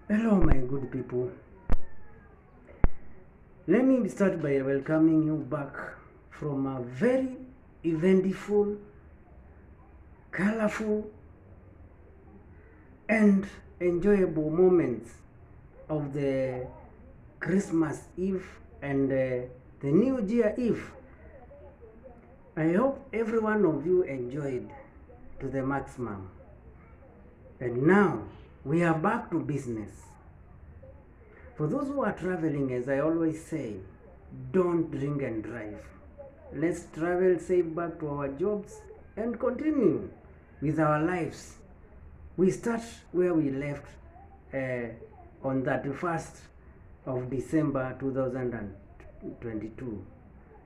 Hello, my good people. Let me start by welcoming you back from a very eventful, colorful, and enjoyable moments of the Christmas Eve and the New Year Eve. I hope every one of you enjoyed to the maximum. And now we are back to business. For those who are traveling, as I always say, don't drink and drive. Let's travel safe back to our jobs and continue with our lives. We start where we left on 31st of December 2022.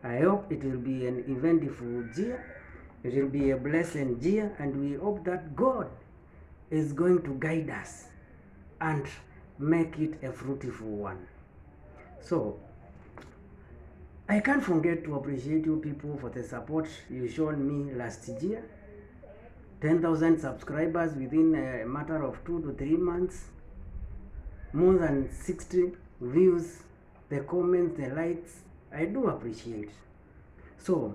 I hope it will be an eventful year. It will be a blessed year, and we hope that God is going to guide us and make it a fruitful one. So, I can't forget to appreciate you people for the support you showed me last year. 10,000 subscribers within a matter of 2 to 3 months. More than 60 views, the comments, the likes. I do appreciate. So,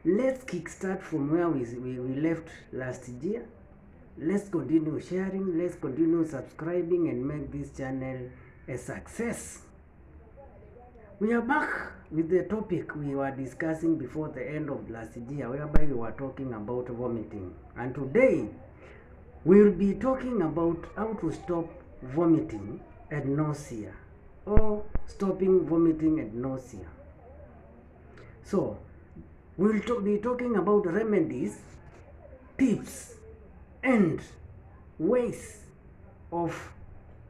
let's kickstart from where we left last year. Let's continue sharing, let's continue subscribing and make this channel a success. We are back with the topic we were discussing before the end of last year, whereby we were talking about vomiting. And today, we will be talking about how to stop vomiting and nausea, or stopping vomiting and nausea. So, we'll be talking about remedies, tips, and ways of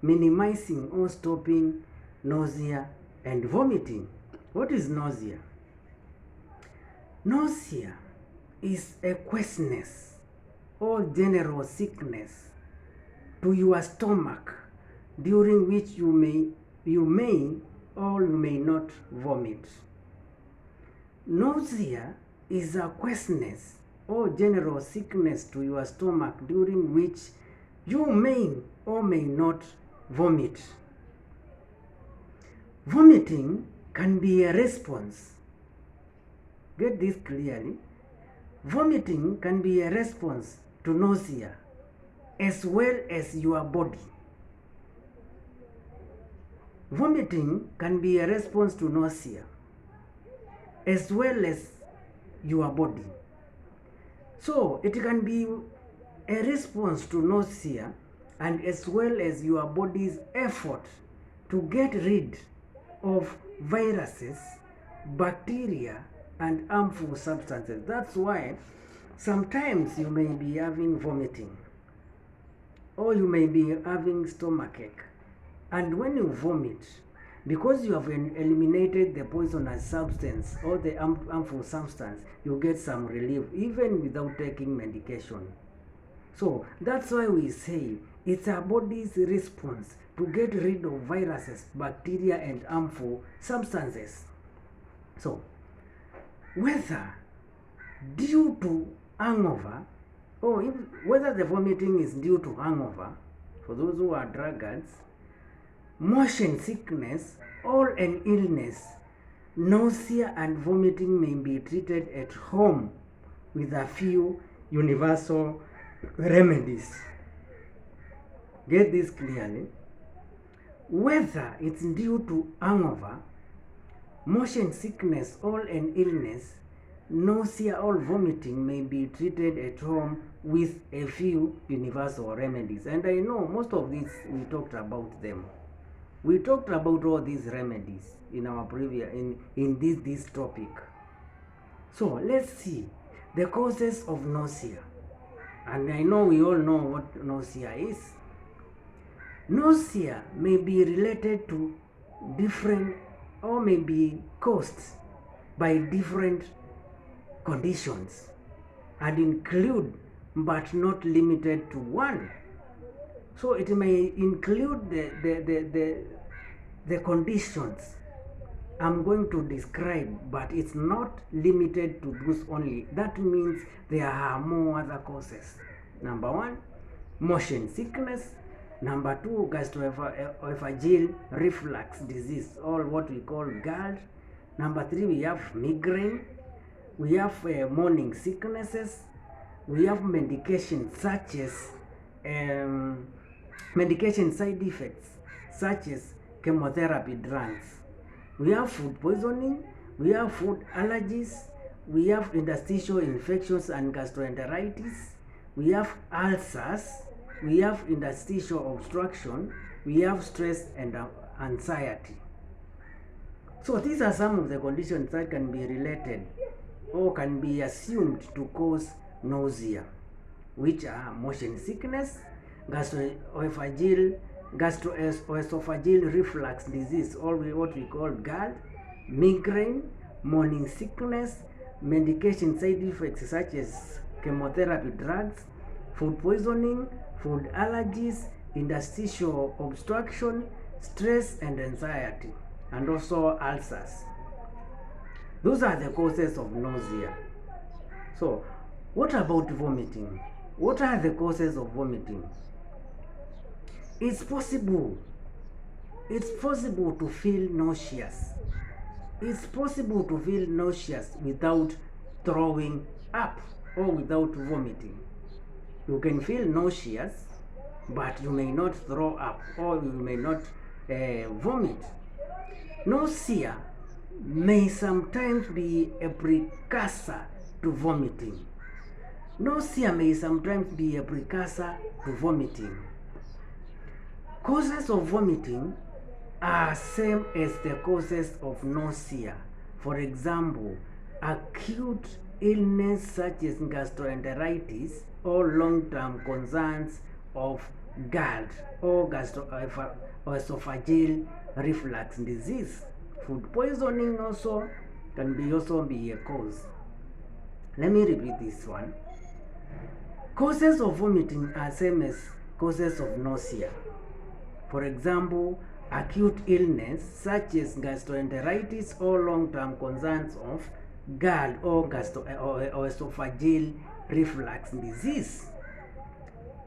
minimizing or stopping nausea and vomiting. What is nausea? Nausea is a queasiness or general sickness to your stomach during which you may or you may not vomit. Nausea is a queasiness or general sickness to your stomach during which you may or may not vomit. Vomiting can be a response. Get this clearly. Vomiting can be a response to nausea as well as your body. Vomiting can be a response to nausea as well as your body. So it can be a response to nausea and as well as your body's effort to get rid of viruses, bacteria, and harmful substances. That's why sometimes you may be having vomiting or you may be having stomachache. And when you vomit, because you have eliminated the poisonous substance or the harmful substance, you get some relief even without taking medication. So that's why we say it's our body's response to get rid of viruses, bacteria, and harmful substances. So whether due to hangover or whether the vomiting is due to hangover, for those who are druggards, motion sickness, or an illness, nausea and vomiting may be treated at home with a few universal remedies. Get this clearly. Whether it's due to hangover, motion sickness, or an illness, nausea or vomiting may be treated at home with a few universal remedies. And I know most of these we talked about them. We talked about all these remedies in our previous in this topic. So let's see the causes of nausea. And I know we all know what nausea is. Nausea may be related to different or may be caused by different conditions and include but not limited to one. So it may include the conditions I'm going to describe, but it's not limited to those only. That means there are more other causes. Number one, motion sickness. Number 2, gastroesophageal reflux disease, or what we call GERD. Number 3, we have migraine. We have morning sicknesses. We have medication such as medication side effects such as chemotherapy drugs. We have food poisoning. We have food allergies. We have interstitial infections and gastroenteritis. We have ulcers. We have interstitial obstruction. We have stress and anxiety. So these are some of the conditions that can be related or can be assumed to cause nausea, which are motion sickness, gastroesophageal reflux disease, or what we call GERD, migraine, morning sickness, medication side effects such as chemotherapy drugs, food poisoning, food allergies, interstitial obstruction, stress and anxiety, and also ulcers. Those are the causes of nausea. So, what about vomiting? What are the causes of vomiting? It's possible to feel nauseous. It's possible to feel nauseous without throwing up or without vomiting. You can feel nauseous, but you may not throw up or you may not vomit. Nausea may sometimes be a precursor to vomiting. Nausea may sometimes be a precursor to vomiting. Causes of vomiting are same as the causes of nausea. For example, acute illness such as gastroenteritis or long-term concerns of GERD or gastroesophageal reflux disease. Food poisoning also can be a cause. Let me repeat this one. Causes of vomiting are same as causes of nausea. For example, acute illness such as gastroenteritis or long-term concerns of GERD or esophageal reflux disease.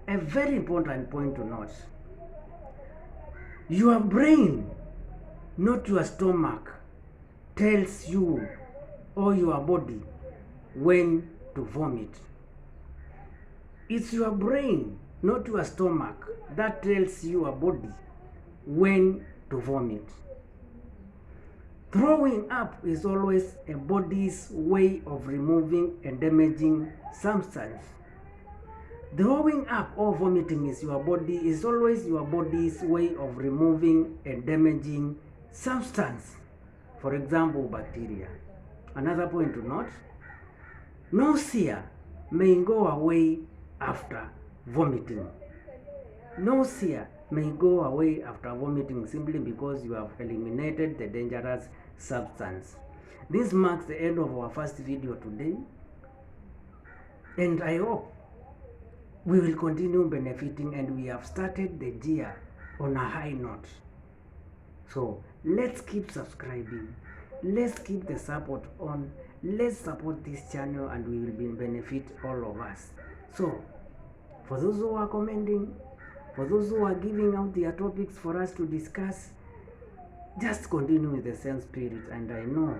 A very important point to note. Your brain, not your stomach, tells you or your body when to vomit. It's your brain, not your stomach, that tells your body when to vomit. Throwing up is always a body's way of removing a damaging substance. Throwing up or vomiting is always your body's way of removing a damaging substance. For example, bacteria. Another point to note, nausea may go away after vomiting. Nausea may go away after vomiting simply because you have eliminated the dangerous substance. This marks the end of our first video today, and I hope we will continue benefiting, and we have started the year on a high note. So let's keep subscribing, let's keep the support on, let's support this channel, and we will benefit all of us. So for those who are commenting, for those who are giving out their topics for us to discuss, just continue with the same spirit, and I know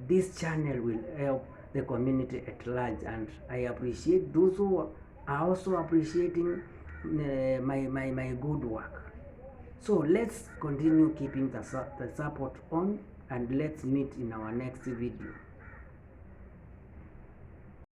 this channel will help the community at large, and I appreciate those who are also appreciating my good work. So let's continue keeping the support on, and let's meet in our next video.